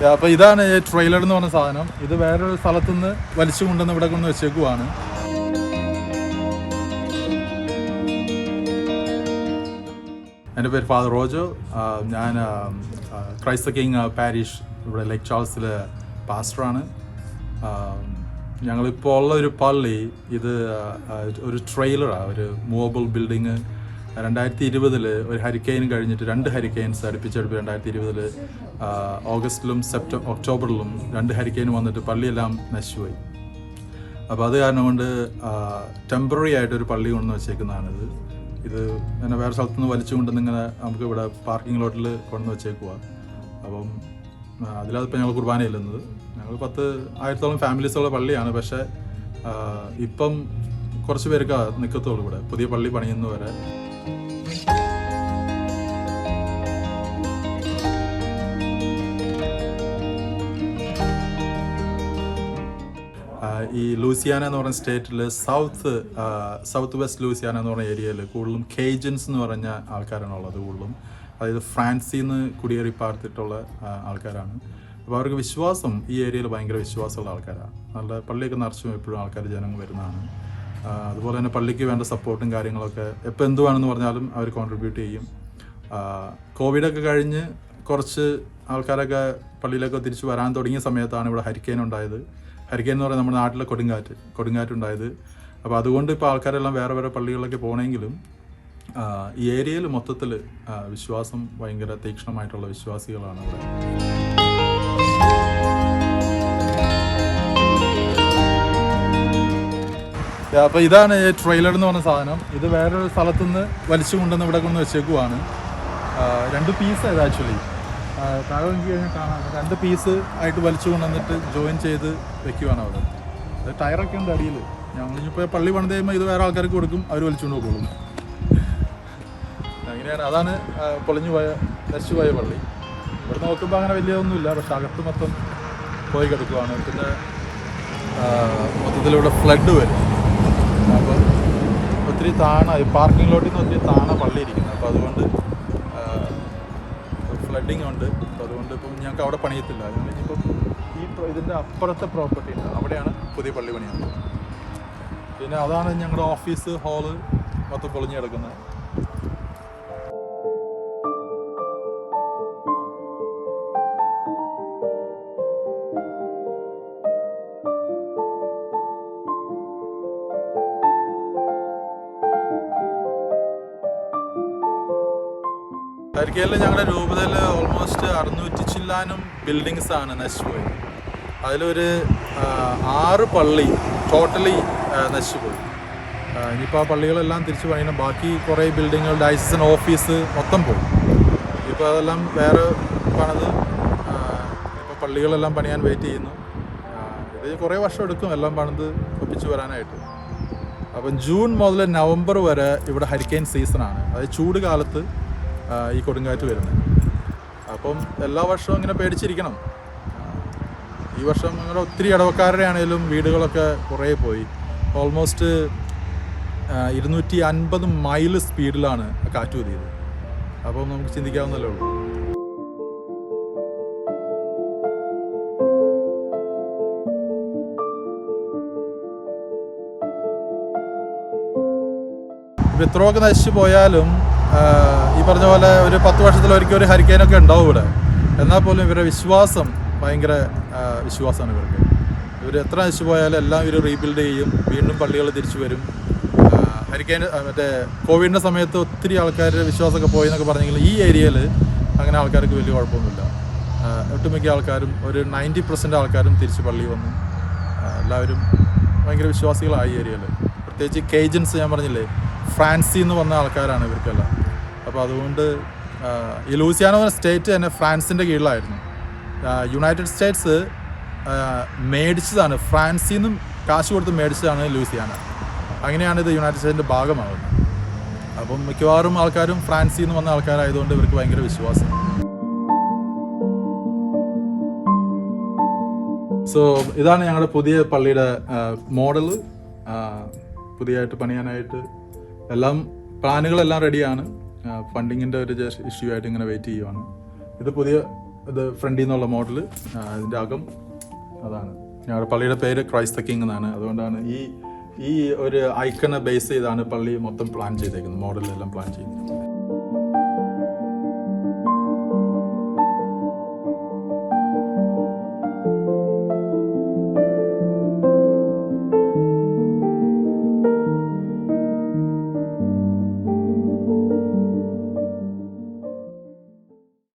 അപ്പോൾ ഇതാണ് ട്രെയിലർ എന്ന് പറഞ്ഞ സാധനം. ഇത് വേറൊരു സ്ഥലത്തുനിന്ന് വലിച്ചു കൊണ്ടുവന്ന് ഇവിടെ കൊണ്ട് വെച്ചേക്കുവാണ്. എൻ്റെ പേര് ഫാദർ റോജോ. ഞാൻ ക്രൈസ്റ്റ് കിങ് പാരിഷ് ഇവിടെ ലേക്ക് ചാൾസിലെ പാസ്റ്ററാണ്. ഞങ്ങളിപ്പോൾ ഉള്ള ഒരു പള്ളി ഇത് ഒരു ട്രെയിലറാണ്, ഒരു മൂവബിൾ ബിൽഡിങ്. 2020 ഒരു ഹരിക്കെയിൻ കഴിഞ്ഞിട്ട് 2 ഹരിക്കെയിൻസ് അടുപ്പിച്ചടുപ്പ് 2020 ഓഗസ്റ്റിലും ഒക്ടോബറിലും 2 ഹരിക്കെയിൻ വന്നിട്ട് പള്ളിയെല്ലാം നശിച്ചുപോയി. അപ്പോൾ അത് കാരണം കൊണ്ട് ടെമ്പററി ആയിട്ടൊരു പള്ളി കൊണ്ടു വെച്ചേക്കുന്നതാണിത്. ഇത് പിന്നെ വേറെ സ്ഥലത്തുനിന്ന് വലിച്ചു കൊണ്ടുവന്ന് ഇങ്ങനെ നമുക്ക് ഇവിടെ പാർക്കിംഗ് ലോട്ടിൽ കൊണ്ടു വെച്ചേക്കുക. അപ്പം അതിലതിപ്പോൾ ഞങ്ങൾ കുർബാന ചെല്ലുന്നത്. ഞങ്ങൾ 10,000-ഓളം ഫാമിലീസുള്ള പള്ളിയാണ്. പക്ഷേ ഇപ്പം കുറച്ച് പേർക്ക് നിൽക്കത്തുള്ളൂ ഇവിടെ, പുതിയ പള്ളി പണിയുന്നവരെ. ഈ ലൂസിയാന എന്ന് പറഞ്ഞ സ്റ്റേറ്റിൽ സൗത്ത് വെസ്റ്റ് ലൂസിയാന എന്ന് പറഞ്ഞ ഏരിയയിൽ കൂടുതലും കേജൻസ് എന്ന് പറഞ്ഞ ആൾക്കാരാണുള്ളത്. കൂടുതലും അതായത് ഫ്രാൻസിൽ നിന്ന് കുടിയേറി പാർത്തിട്ടുള്ള ആൾക്കാരാണ്. അപ്പോൾ അവർക്ക് വിശ്വാസം ഈ ഏരിയയിൽ ഭയങ്കര വിശ്വാസമുള്ള ആൾക്കാരാണ്. നല്ല പള്ളിയൊക്കെ നിറച്ചും എപ്പോഴും ആൾക്കാർ ജനങ്ങൾ വരുന്നതാണ്. അതുപോലെ തന്നെ പള്ളിക്ക് വേണ്ട സപ്പോർട്ടും കാര്യങ്ങളൊക്കെ എപ്പോൾ എന്തുവാണെന്ന് പറഞ്ഞാലും അവർ കോൺട്രിബ്യൂട്ട് ചെയ്യും. കോവിഡൊക്കെ കഴിഞ്ഞ് കുറച്ച് ആൾക്കാരൊക്കെ പള്ളിയിലൊക്കെ തിരിച്ച് വരാൻ തുടങ്ങിയ സമയത്താണ് ഇവിടെ ഹരിക്കെയിൻ ഉണ്ടായത്. ഹരിക്കെയിൻ എന്ന് പറയുന്നത് നമ്മുടെ നാട്ടിലെ കൊടുങ്കാറ്റുണ്ടായത്. അപ്പോൾ അതുകൊണ്ട് ഇപ്പോൾ ആൾക്കാരെല്ലാം വേറെ വേറെ പള്ളികളിലൊക്കെ പോകണമെങ്കിലും ഈ ഏരിയയിൽ മൊത്തത്തിൽ വിശ്വാസം ഭയങ്കര തീക്ഷ്ണമായിട്ടുള്ള വിശ്വാസികളാണ് ഇവിടെ. അപ്പോൾ ഇതാണ് ട്രെയിലർ എന്ന് പറഞ്ഞ സാധനം. ഇത് വേറൊരു സ്ഥലത്തുനിന്ന് വലിച്ചു കൊണ്ടുവന്ന് ഇവിടെ കൊണ്ട് വെച്ചേക്കുവാണ്. 2 പീസായത് ആക്ച്വലി. താഴെ നോക്കി കഴിഞ്ഞാൽ കാണാം, 2 പീസ് ആയിട്ട് വലിച്ചു കൊണ്ടുവന്നിട്ട് ജോയിൻ ചെയ്ത് വെക്കുവാണ് അവിടെ. അത് ടയറൊക്കെ ഉണ്ട് അടിയിൽ. ഞങ്ങളിപ്പോൾ പള്ളി പണിത് കഴിയുമ്പോൾ ഇത് വേറെ ആൾക്കാർക്ക് കൊടുക്കും, അവർ വലിച്ചുകൊണ്ട് പോകുള്ളൂ. അങ്ങനെയാണ്. അതാണ് നശിച്ചു പോയ പള്ളി. ഇവിടെ നോക്കുമ്പോൾ അങ്ങനെ വലിയൊന്നുമില്ല, പക്ഷെ അകത്ത് മൊത്തം പോയി കിടക്കുവാണ്. പിന്നെ മൊത്തത്തിലിവിടെ ഫ്ലഡ് വരും. അപ്പം ഒത്തിരി പാർക്കിംഗ് ലോട്ടിൽ നിന്ന് ഒത്തിരി പള്ളി ഇരിക്കുന്നത്. അപ്പോൾ അതുകൊണ്ട് ഫ്ലഡിങ് ഉണ്ട്. അപ്പോൾ അതുകൊണ്ട് ഇപ്പം ഞങ്ങൾക്ക് അവിടെ പണിയത്തില്ല. ഇനിയിപ്പം ഇതിൻ്റെ അപ്പുറത്തെ പ്രോപ്പർട്ടി ഉണ്ട്, അവിടെയാണ് പുതിയ പള്ളി പണിയുന്നത്. പിന്നെ അതാണ് ഞങ്ങളുടെ ഓഫീസ് ഹാള് മൊത്തം പൊളിഞ്ഞ് കിടക്കുന്നത്. ഹരിക്കെയിനിൽ ഞങ്ങളുടെ രൂപതയിൽ ഓൾമോസ്റ്റ് 600 ചില്ലാനും ബിൽഡിങ്സ് ആണ് നശിച്ചുപോയി. അതിലൊരു 6 പള്ളി ടോട്ടലി നശിച്ചുപോയി. ഇനിയിപ്പോൾ ആ പള്ളികളെല്ലാം തിരിച്ചു പണിയണം. ബാക്കി കുറേ ബിൽഡിങ്ങുകൾ, ഡയസിസൺ ഓഫീസ് മൊത്തം പോയി. ഇപ്പോൾ അതെല്ലാം വേറെ പണിത് ഇപ്പോൾ പള്ളികളെല്ലാം പണിയാൻ വെയിറ്റ് ചെയ്യുന്നു. ഇത് കുറേ വർഷം എടുക്കും എല്ലാം പണിത് ഒപ്പിച്ച് വരാനായിട്ട്. അപ്പം ജൂൺ മുതൽ നവംബർ വരെ ഇവിടെ ഹരിക്കെയിൻ സീസണാണ്. അതായത് ചൂട് കാലത്ത് ഈ കൊടുങ്കാറ്റ് വരുന്നത്. അപ്പം എല്ലാ വർഷവും ഇങ്ങനെ പേടിച്ചിരിക്കണം. ഈ വർഷം അങ്ങനെ ഒത്തിരി ഇടവക്കാരുടെ ആണെങ്കിലും വീടുകളൊക്കെ കുറേ പോയി. ഓൾമോസ്റ്റ് 250 മൈൽ സ്പീഡിലാണ് കാറ്റ് ഊതിയത്. അപ്പം നമുക്ക് ചിന്തിക്കാവുന്നതല്ലേ ഉള്ളൂ. ഇപ്പം ഇത്രയൊക്കെ നശിച്ചു പോയാലും ഈ പറഞ്ഞ പോലെ ഒരു 10 വർഷത്തിലൊരിക്കൽ ഒരു ഹരിക്കെയിനൊക്കെ ഉണ്ടാവും ഇവിടെ. എന്നാൽ പോലും ഇവരുടെ വിശ്വാസം ഭയങ്കര വിശ്വാസമാണ് ഇവർക്ക്. ഇവർ എത്ര നശിച്ചു പോയാലും എല്ലാം ഇവർ റീബിൽഡ് ചെയ്യും, വീണ്ടും പള്ളികൾ തിരിച്ചു വരും. ഹരിക്കെയിൻ മറ്റേ കോവിഡിൻ്റെ സമയത്ത് ഒത്തിരി ആൾക്കാരുടെ വിശ്വാസമൊക്കെ പോയി എന്നൊക്കെ പറഞ്ഞെങ്കിൽ ഈ ഏരിയയിൽ അങ്ങനെ ആൾക്കാർക്ക് വലിയ കുഴപ്പമൊന്നുമില്ല. ഒട്ടുമിക്ക ആൾക്കാരും ഒരു 90% ആൾക്കാരും തിരിച്ച് പള്ളി വന്നു. എല്ലാവരും ഭയങ്കര വിശ്വാസികളായി ഏരിയയിൽ. പ്രത്യേകിച്ച് കേജൻസ്, ഞാൻ പറഞ്ഞില്ലേ, ഫ്രാൻസിൽ നിന്ന് വന്ന ആൾക്കാരാണ് ഇവർക്കെല്ലാം. അപ്പോൾ അതുകൊണ്ട് ഈ ലൂസിയാന എന്ന സ്റ്റേറ്റ് തന്നെ ഫ്രാൻസിൻ്റെ കീഴിലായിരുന്നു. യുണൈറ്റഡ് സ്റ്റേറ്റ്സ് മേടിച്ചതാണ്, ഫ്രാൻസിൽ നിന്നും കാശ് കൊടുത്ത് മേടിച്ചതാണ് ലൂസിയാന. അങ്ങനെയാണ് ഇത് യുണൈറ്റഡ് സ്റ്റേറ്റിൻ്റെ ഭാഗമാകുന്നത്. അപ്പം മിക്കവാറും ആൾക്കാരും ഫ്രാൻസിൽ നിന്ന് വന്ന ആൾക്കാരായതുകൊണ്ട് ഇവർക്ക് ഭയങ്കര വിശ്വാസം. സോ ഇതാണ് ഞങ്ങളുടെ പുതിയ പള്ളിയുടെ മോഡല്. പുതിയതായിട്ട് പണിയാനായിട്ട് എല്ലാം പ്ലാനുകളെല്ലാം റെഡിയാണ്. ഫണ്ടിങ്ങിൻ്റെ ഒരു ഇഷ്യൂ ആയിട്ട് ഇങ്ങനെ വെയിറ്റ് ചെയ്യുവാണ്. ഇത് പുതിയ ഇത് ഫ്രണ്ടിൽ നിന്നുള്ള മോഡൽ. ഇതിൻ്റെ അകം അതാണ്. ഞങ്ങളുടെ പള്ളിയുടെ പേര് ക്രൈസ്റ്റ് ദ കിങ് എന്നാണ്. അതുകൊണ്ടാണ് ഈ ഒരു ഐക്കണെ ബേസ് ചെയ്താണ് പള്ളി മൊത്തം പ്ലാൻ ചെയ്തേക്കുന്നത്, മോഡലെല്ലാം പ്ലാൻ ചെയ്തിരിക്കുന്നത്.